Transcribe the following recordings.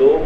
2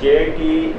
GIT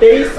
23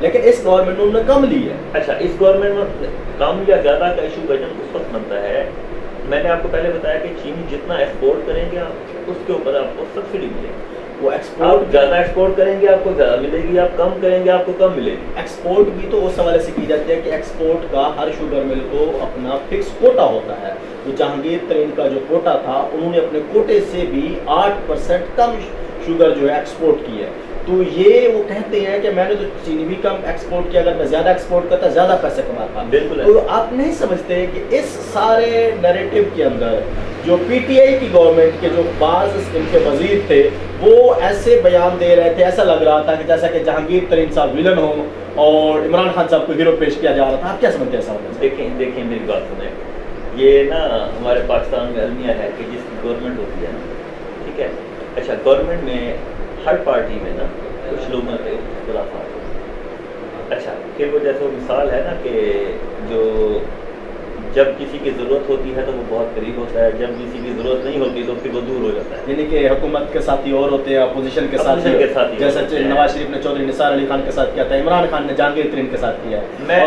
لیکن اس government نے انہوں نے کم لی ہے. اچھا اس گورنمنٹ میں کم یا زیادہ کا ایشو وجن اس وقت بنتا ہے. میں نے آپ کو پہلے بتایا کہ چینی جتنا ایکسپورٹ کریں گے آپ اس کے اوپر آپ کو سبسڈی ملے گی. وہ آپ ایکسپورٹ زیادہ ایکسپورٹ کریں گے آپ کو زیادہ ملے گی, آپ کم کریں گے آپ کو کم ملے گی. ایکسپورٹ بھی تو اس حوالے سے کی جاتی ہے کہ ایکسپورٹ کا ہر شوگر مل کو اپنا فکس کوٹا ہوتا ہے. تو جہانگیر ترین کا جو کوٹا تھا انہوں نے اپنے کوٹے سے بھی 8% کم شوگر جو ہے ایکسپورٹ کی ہے. تو یہ وہ کہتے ہیں کہ میں نے تو چینی بھی کم ایکسپورٹ کیا, اگر میں زیادہ ایکسپورٹ کرتا زیادہ پیسے کماتا. بالکل. تو آپ نہیں سمجھتے کہ اس سارے نیریٹو کے اندر جو پی ٹی آئی کی گورنمنٹ کے جو بعض ان کے وزیر تھے وہ ایسے بیان دے رہے تھے, ایسا لگ رہا تھا کہ جیسا کہ جہانگیر ترین صاحب ویلن ہوں اور عمران خان صاحب کو ہیرو پیش کیا جا رہا تھا. آپ کیا سمجھتے ہیں ایسا ہوتا ہے؟ دیکھیں میری بات سنیں, یہ نا ہمارے پاکستان میں المیہ ہے کہ جس کی گورنمنٹ ہوتی ہے نا, ٹھیک ہے, اچھا گورنمنٹ میں ہر پارٹی میں نا کچھ لوگوں کے اختلافات ہوتے ہیں. اچھا پھر وہ جیسے وہ مثال ہے نا کہ جو جب کسی کی ضرورت ہوتی ہے تو وہ بہت قریب ہوتا ہے, جب کسی کی ضرورت نہیں ہوتی تو پھر وہ دور ہو جاتا ہے. یعنی کہ حکومت کے ساتھی اور ہوتے ہیں, اپوزیشن کے ساتھی, جیسا نواز شریف نے چودھری نثار علی خان کے ساتھ کیا تھا, عمران خان نے جہانگیر ترین کے ساتھ کیا ہے.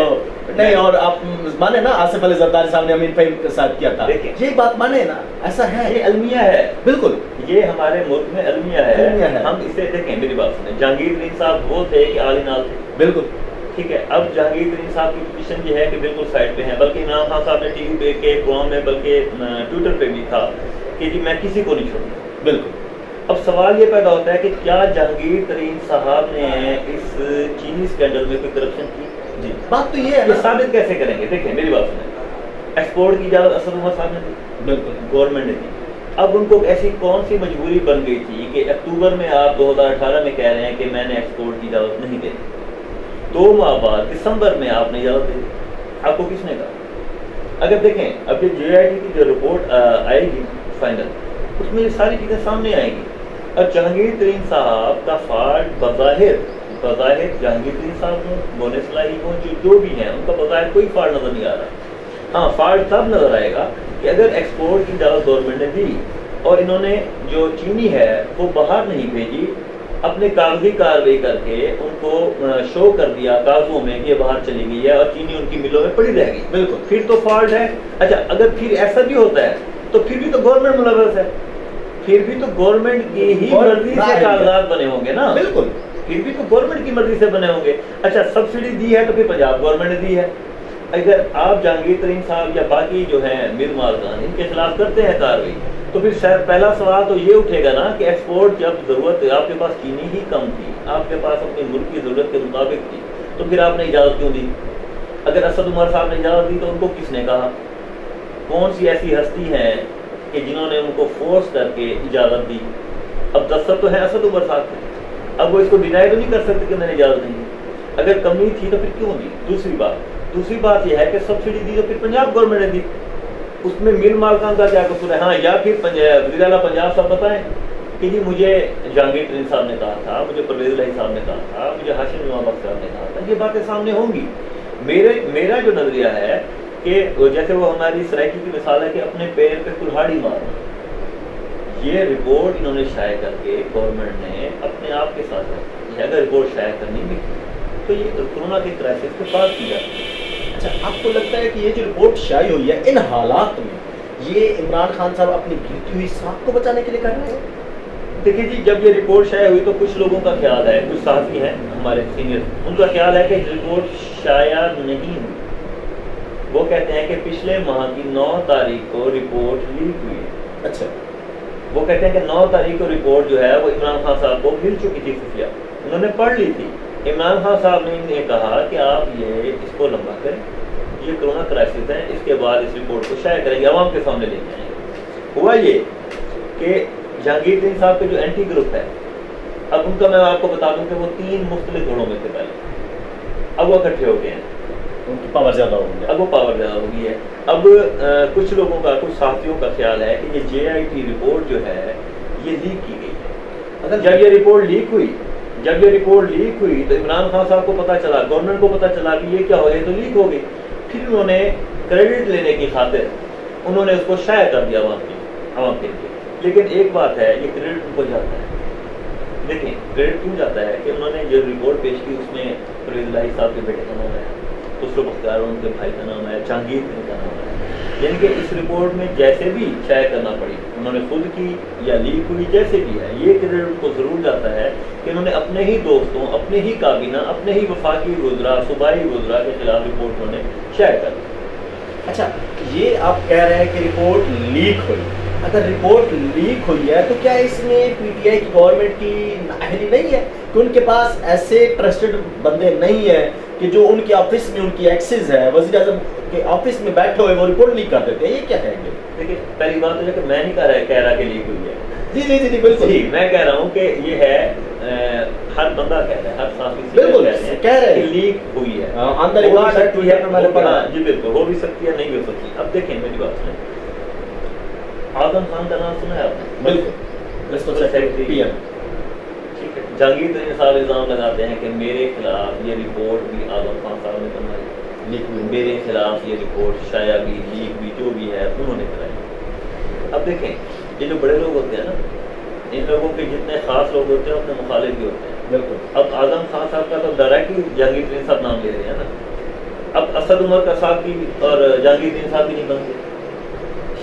نہیں اور آپ مانے نا آصف علی زرداری صاحب نے امین فہیم کے ساتھ کیا تھا. یہ بات مانے نا, ایسا ہے, یہ المیہ ہے. بالکل یہ ہمارے ملک میں المیہ ہے. ہم اسے دیکھیں, میری بات سنیں, جہانگیر ترین صاحب وہ تھے کہ عالی نال تھے. بالکل ٹھیک ہے. اب جہانگیر ترین صاحب کی پوزیشن یہ ہے کہ بالکل سائڈ پہ ہیں, بلکہ عمران خان صاحب نے ٹی وی پہ کے پروگرام میں بلکہ ٹویٹر پہ بھی تھا کہ جی میں کسی کو نہیں چھوڑوں. بالکل. اب سوال یہ پیدا ہوتا ہے کہ کیا جہانگیر ترین صاحب نے اس چینی اسکینڈل میں کوئی کرپشن کی؟ جی بات تو یہ ہے, ثابت کیسے کریں گے؟ دیکھیں میری بات سنیں, ایکسپورٹ کی اجازت اسد عمر صاحب نے دی, بالکل گورنمنٹ نے دی. اب ان کو ایسی کون سی مجبوری بن گئی تھی کہ اکتوبر میں آپ 2018 میں کہہ رہے ہیں کہ میں نے ایکسپورٹ کی اجازت نہیں دی, 2 ماہ بعد دسمبر میں آپ نے اجازت دے دی. آپ کو کس نے کہا؟ اگر دیکھیں اب یہ جے آئی ٹی کی جو رپورٹ آئے گی فائنل, اس میں یہ ساری چیزیں سامنے آئیں گی. اور جہانگیر ترین صاحب کا فالٹ بظاہر جہانگیر ترین صاحب ہوں, مونے صلاحی ہوں, جو بھی ہیں ان کا بظاہر کوئی فالٹ نظر نہیں آ رہا. ہاں فالٹ تب نظر آئے گا کہ اگر ایکسپورٹ کی اجازت گورنمنٹ نے دی اور انہوں نے جو چینی ہے وہ باہر نہیں بھیجی, اپنے کاغذی کارروائی کر کے ان کو شو کر دیا کاغذوں میں کہ یہ باہر چلی گئی ہے اور چینی ان کی ملوں میں پڑی رہ گئی, بالکل پھر تو فالٹ ہے. اچھا اگر پھر ایسا بھی ہوتا ہے تو پھر بھی تو گورنمنٹ ملوث ہے, پھر بھی تو گورنمنٹ کی ہی مرضی سے کاغذات بنے ہوں گے نا. بالکل پھر بھی تو گورنمنٹ کی مرضی سے بنے ہوں گے. اچھا سبسڈی دی ہے تو پھر پنجاب گورنمنٹ نے دی ہے. اگر آپ جہانگیر ترین صاحب یا باقی جو ہیں میر مالکان ان کے خلاف کرتے ہیں کارروائی تو پھر پہلا سوال تو یہ اٹھے گا نا کہ ایکسپورٹ جب ضرورت آپ کے پاس چینی ہی کم تھی, آپ کے پاس اپنے ملک کی ضرورت کے مطابق تھی, تو پھر آپ نے اجازت کیوں دی؟ اگر اسد عمر صاحب نے اجازت دی تو ان کو کس نے کہا؟ کون سی ایسی ہستی ہیں کہ جنہوں نے ان کو فورس کر کے اجازت دی؟ اب دستخط تو ہے اسد عمر صاحب کے, اب وہ اس کو ڈینائی تو نہیں کر سکتے کہ میں نے اجازت نہیں دی. اگر کمی تھی تو پھر کیوں دی؟ دوسری بات یہ ہے کہ سبسڈی دی تو پھر پنجاب گورنمنٹ نے دی, اس میں مل مالکان کا کیا قصور ہے؟ ہاں یا پھر وزیر اعلیٰ پنجاب صاحب بتائیں کہ جی مجھے جہانگیر ترین صاحب نے کہا تھا, مجھے پرویز الہی صاحب نے کہا تھا, مجھے ہاشم امام بخش صاحب نے کہا تھا. یہ باتیں سامنے ہوں گی. میرا جو نظریہ ہے کہ جیسے وہ ہماری سرائکی کی مثال ہے کہ اپنے پیر پہ کلہاڑی مارنا, یہ رپورٹ انہوں نے شائع کر کے گورنمنٹ نے اپنے آپ کے ساتھ رکھی ہے. اگر رپورٹ شائع کرنی بھی تو یہ کورونا کے کرائسس کے بعد کی جاتی ہے. اچھا آپ کو لگتا ہے کہ یہ جو رپورٹ شائع ہوئی ہے ان حالات میں یہ عمران خان صاحب اپنی گرتی ہوئی ساکھ کو بچانے کے لیے کر رہے ہیں؟ دیکھیے جی جب یہ رپورٹ شائع ہوئی تو کچھ لوگوں کا خیال ہے, کچھ صحافی ہیں ہمارے سینئر, ان کا خیال ہے کہ رپورٹ شائع نہیں ہوئی. وہ کہتے ہیں کہ پچھلے ماہ کی 9 تاریخ کو رپورٹ لیک ہوئی ہے. اچھا وہ کہتے ہیں کہ 9 تاریخ کو رپورٹ جو ہے وہ عمران خان صاحب کو مل چکی تھی خفیہ, انہوں نے پڑھ لی تھی. عمران خان صاحب نے انہیں کہا کہ آپ یہ اس کو لمبا کریں, یہ کرونا کرائسس ہے, اس کے بعد اس رپورٹ کو شائع کریں گے, عوام کے سامنے لے کے آئیں گے. ہوا یہ کہ جہانگیر ترین صاحب کے جو اینٹی گروپ ہے, اب ان کا میں آپ کو بتا دوں کہ وہ 3 مختلف گھڑوں میں تھے پہلے, اب وہ اکٹھے ہو گئے ہیں, ان کی پاور زیادہ ہو گئی, اب وہ پاور زیادہ ہو گئی ہے. اب کچھ لوگوں کا, کچھ صحافیوں کا خیال ہے کہ یہ جے آئی ٹی رپورٹ جو ہے یہ لیک کی گئی ہے. جب یہ رپورٹ لیک ہوئی تو عمران خان صاحب کو پتا چلا, گورنمنٹ کو پتا چلا کہ یہ کیا ہو گئی, تو لیک ہو گئی. پھر انہوں نے کریڈٹ لینے کی خاطر انہوں نے اس کو شائع کر دیا عوام کے لیے. لیکن ایک بات ہے, یہ کریڈٹ ان کو جاتا ہے, دیکھیں کریڈٹ کیوں جاتا ہے کہ انہوں نے جو رپورٹ پیش کی اس میں پرویز الہی صاحب کے بیٹے کا نام ہے، خسرو بختیار ان کے بھائی کا نام ہے، جہانگیر خان کا نام ہے، یعنی کہ اس رپورٹ میں جیسے بھی شائع کرنا پڑی انہوں نے خود کی یا لیک ہوئی جیسے بھی ہے، یہ کریڈٹ کو ضرور جاتا ہے کہ انہوں نے اپنے ہی دوستوں، اپنے ہی کابینہ، اپنے ہی وفاقی وزراء، صوبائی وزراء کے خلاف رپورٹ انہوں نے شائع کر دی۔ اچھا یہ آپ کہہ رہے ہیں کہ رپورٹ لیک ہوئی، اگر رپورٹ لیک ہوئی ہے تو کیا اس میں پی ٹی آئی کی گورنمنٹ کی نااہلی نہیں ہے کہ ان کے پاس ایسے ٹرسٹڈ بندے نہیں ہیں کہ جو ان کے آفس میں ان کی ایکسس ہے، وزیر اعظم کے آفس میں بیٹھے ہوئے وہ رپورٹ لیک کر دیتے ہیں، یہ کیا کہیں گے؟ دیکھیں پہلی بات تو ہے کہ میں نہیں کہہ رہا کہ لیک ہوئی ہے، جی جی جی بالکل جی میں کہہ رہا ہوں کہ یہ ہے ہر بندہ کہہ رہا ہے، ہر صحافی بالکل کہہ رہے کہ ہیں لیک ہوئی ہے، اندر ریکارڈ ہے تو یہ میں نے پڑھا، جی بالکل ہو بھی سکتی ہے نہیں ہو سکتی۔ اب دیکھیں میری بات سنیں، اعظم خان کا نام سنا ہے آپ نے؟ بالکل پی ایم، ٹھیک ہے، جہانگیر ترین صاحب الزام لگاتے ہیں کہ میرے خلاف یہ رپورٹ بھی اعظم خان صاحب نے بنوائی، میرے خلاف یہ رپورٹ شائع بھی لیک بھی جو بھی ہے انہوں نے کرائی۔ اب دیکھیں یہ جو بڑے لوگ ہوتے ہیں نا، ان لوگوں کے جتنے خاص لوگ ہوتے ہیں اپنے مخالف بھی ہوتے ہیں، بالکل۔ اب اعظم خان صاحب کا تو ڈائریکٹلی جہانگیر ترین صاحب نام لے رہے ہیں نا، اب اسد عمر کا صاحب کی اور جہانگیر ترین صاحب کی نہیں بنتی،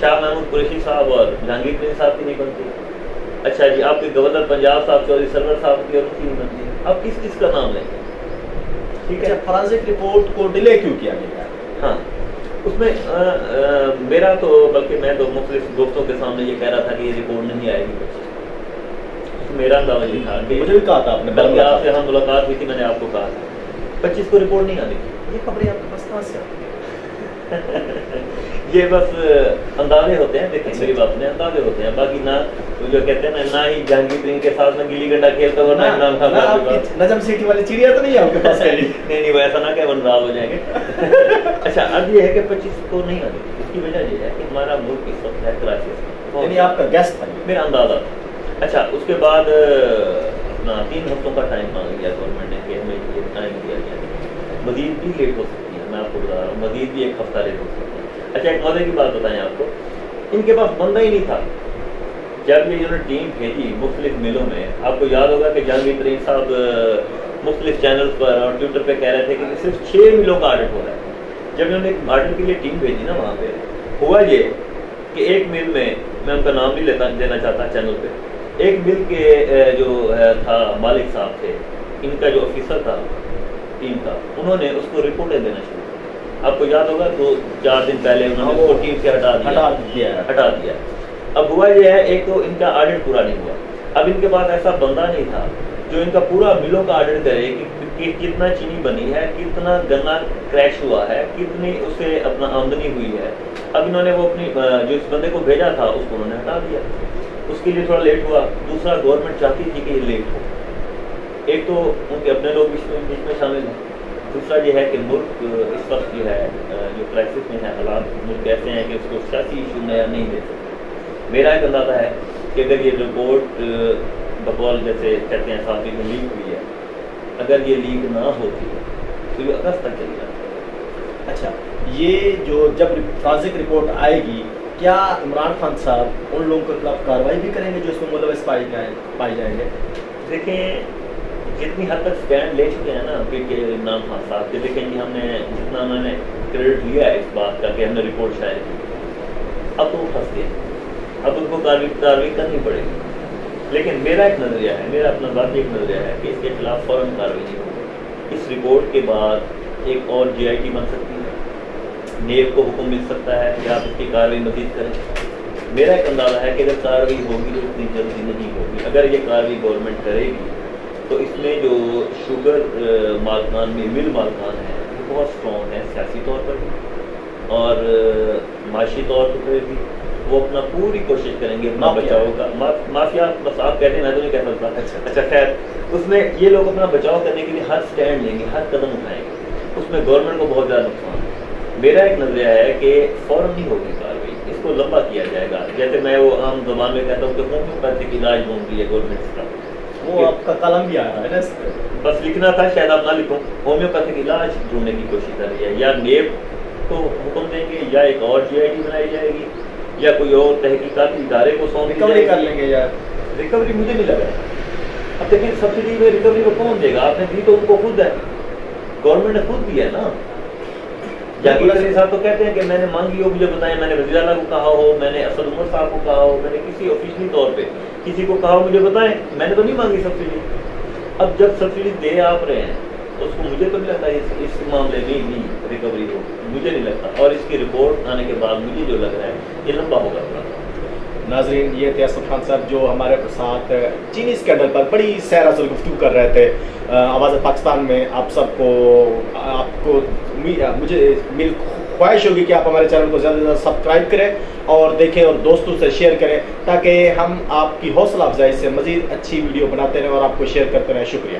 شاہ محمود قریشی صاحب اور جہانگیر ترین صاحب کی نہیں بنتی، اچھا جی آپ کے گورنر پنجاب صاحب چودھری سرور صاحب کی اور ان کی نہیں بنتی، اب کس کس کا نام لیں گے؟ ٹھیک ہے، فرانسک رپورٹ کو ڈیلے کیوں کیا گیا؟ ہاں اس میں میرا تو بلکہ میں تو مختلف دوستوں کے سامنے یہ کہہ رہا تھا کہ یہ رپورٹ نہیں آئے گی، میرا اندازہ یہ تھا کہ مجھے بھی کہا تھا آپ نے، بلکہ آپ سے ہم ملاقات ہوئی تھی، میں نے آپ کو کہا تھا 25 کو رپورٹ نہیں آنے کی۔ یہ خبریں آپ کے پاس کہاں سے آتی ہیں؟ یہ بس اندازے ہوتے ہیں، دیکھیں میری بات میں اندازے ہوتے ہیں، باقی نہ جو کہتے ہیں نہ ہی جہانگیر ترین کے ساتھ میں گلی ڈنڈا کھیلتا ہوں، نہ عمران خان صاحب کے پاس نجم سیٹھی والی چڑیا تو نہیں ہے آپ کے پاس؟ نہیں وہ ایسا نہ کہ ون راز ہو جائیں گے۔ اچھا اب یہ ہے کہ 25 کو نہیں آنے کی، اس کی وجہ یہ ہے کہ ہمارا ملک اس وقت ہے کرائسس میں، یعنی آپ کا گیسٹ تھا میرا اندازہ تھا۔ اچھا اس کے بعد اپنا 3 ہفتوں کا ٹائم مانگ لیا گورنمنٹ نے کہ ہمیں یہ ٹائم دیا گیا، مزید بھی لیٹ ہو سکتی ہے، میں آپ کو بتا رہا ہوں مزید بھی 1 ہفتہ لیٹ ہو سکتا ہے۔ اچھا ایک مزے کی بات بتائیں آپ کو، ان کے پاس بندہ ہی نہیں تھا جب یہ انہوں نے ٹیم بھیجی مختلف ملوں میں۔ آپ کو یاد ہوگا کہ جہانگیر ترین صاحب مختلف چینلز پر اور ٹویٹر پہ کہہ رہے تھے کہ صرف 6 ملوں کا آڈٹ ہو رہا ہے۔ جب انہوں نے آڈٹ کے لیے ٹیم بھیجی نا وہاں پہ، ہوا یہ کہ ایک مل میں ان کا نام نہیں لینا چاہتا چینل پہ، ایک مل کے جو تھا مالک صاحب تھے، ان کا جو آفیسر تھا ٹیم کا، انہوں نے اس کو رپورٹیں دینا شروع کی۔ آپ کو یاد ہوگا 2-4 دن پہلے انہوں نے اس کو ٹیم سے ہٹا دیا۔ اب ہوا یہ ہے ایک تو ان کا آڈٹ پورا نہیں ہوا، اب ان کے پاس ایسا بندہ نہیں تھا جو ان کا پورا ملوں کا آڈٹ کرے کہ کتنا چینی بنی ہے، کتنا گنا کریش ہوا ہے، کتنی اسے اپنا آمدنی ہوئی ہے۔ اب انہوں نے وہ اپنی جو اس بندے کو بھیجا تھا اس کو انہوں نے ہٹا دیا، اس کے لیے تھوڑا لیٹ ہوا۔ دوسرا گورنمنٹ چاہتی تھی کہ یہ لیٹ ہو، ایک تو ان کے اپنے لوگ بیچ میں شامل ہیں، دوسرا یہ ہے کہ ملک اس وقت جو ہے جو کرائسس میں ہے، حالات ملک ایسے ہیں کہ اس کو سیاسی ایشو نیا نہیں دے سکتے۔ میرا ایک اندازہ ہے کہ اگر یہ رپورٹ بقول جیسے کہتے ہیں صحافی میں لیک ہوئی ہے، اگر یہ لیک نہ ہوتی تو یہ اگست تک چلی جاتی۔ اچھا یہ جو جب فرانسک رپورٹ آئے گی، کیا عمران خان صاحب ان لوگوں کے خلاف کارروائی بھی کریں گے جو اس میں ملوث پائے جائیں گے؟ دیکھیں جتنی حد تک اسٹینڈ لے چکے ہیں نا P T I Imran Khan صاحب کے، دیکھیں جی ہم نے جتنا انہوں نے کریڈٹ لیا ہے اس بات کا کہ ہم نے رپورٹ شائع کی، اب تو وہ پھنس گئے، اب ان کو کارروائی کرنی پڑے گی۔ لیکن میرا ایک نظریہ ہے، میرا اپنا ذاتی ایک نظریہ ہے کہ اس کے خلاف فوراً کارروائی نہیں ہوگی۔ اس رپورٹ کے بعد ایک اور جی آئی ٹی بن سکتی ہے، نیب کو حکم مل سکتا ہے کہ آپ اس کی کارروائی مزید کریں۔ میرا ایک اندازہ ہے کہ اگر کارروائی ہوگی تو اتنی جلدی نہیں ہوگی۔ اگر یہ کارروائی گورنمنٹ کرے گی تو اس میں جو شوگر مالکان میں مل مالکان ہیں وہ بہت اسٹرانگ ہیں سیاسی طور پر بھی اور معاشی طور پر بھی، وہ اپنا پوری کوشش کریں گے اپنا بچاؤ کا۔ مافیا بس آپ کہتے ہیں، میں تو نہیں کہہ سکتا۔ اچھا خیر، اس میں یہ لوگ اپنا بچاؤ کرنے کے لیے ہر سٹینڈ لیں گے، ہر قدم اٹھائیں گے، اس میں گورنمنٹ کو بہت زیادہ نقصان ہے۔ میرا ایک نظریہ ہے کہ فوراً نہیں ہوگی کارروائی، اس کو لمبا کیا جائے گا۔ جیسے میں وہ عام زبان میں کہتا ہوں کہ ہومیوپیتھک علاج ڈھونڈ رہی ہے گورنمنٹ کا، وہ آپ کا قلم بھی آ رہا ہے نا، بس لکھنا تھا شاید آپ نہ لکھوں، ہومیوپیتھک علاج ڈھونڈنے کی کوشش کر رہی ہے۔ یا نیب کو حکم دیں گے، یا ایک اور جی آئی ٹی بنائی جائے گی، یا کوئی اور تحقیقاتی ادارے کو سونپ دی جائے گی، کر لیں گے۔ یا ریکوری مجھے نہیں لگ رہا اب دیکھیں سبسڈی میں ریکوری کو کون دے گا؟ آپ نے دی تو ان کو خود ہے، گورنمنٹ نے خود دی ہے نا۔ جہانگیر علی صاحب تو کہتے ہیں کہ میں نے مانگی ہو مجھے بتائیں، میں نے وزیر اعلیٰ کو کہا ہو، میں نے اسد عمر صاحب کو کہا ہو، میں نے کسی آفیشلی طور پہ کسی کو کہا ہو مجھے بتائیں، میں نے تو نہیں مانگی سبسڈی۔ اب جب سبسڈی دے آپ رہے ہیں اس کو مجھے تو نہیں لگتا اس معاملے میں بھی ریکوری ہو، مجھے نہیں لگتا، اور اس کی رپورٹ آنے کے بعد مجھے جو لگ رہا ہے یہ لمبا ہوگا تھوڑا۔ ناظرین، یہ تھے اسد خان صاحب جو ہمارے ساتھ چینی اسکینڈل پر بڑی سیر اصل گفتگو کر رہے تھے آواز پاکستان میں۔ آپ سب کو مجھے خواہش ہوگی کہ آپ ہمارے چینل کو زیادہ سے زیادہ سبسکرائب کریں اور دیکھیں اور دوستوں سے شیئر کریں تاکہ ہم آپ کی حوصلہ افزائی سے مزید اچھی ویڈیو بناتے رہیں اور آپ کو شیئر کرتے رہیں۔ شکریہ۔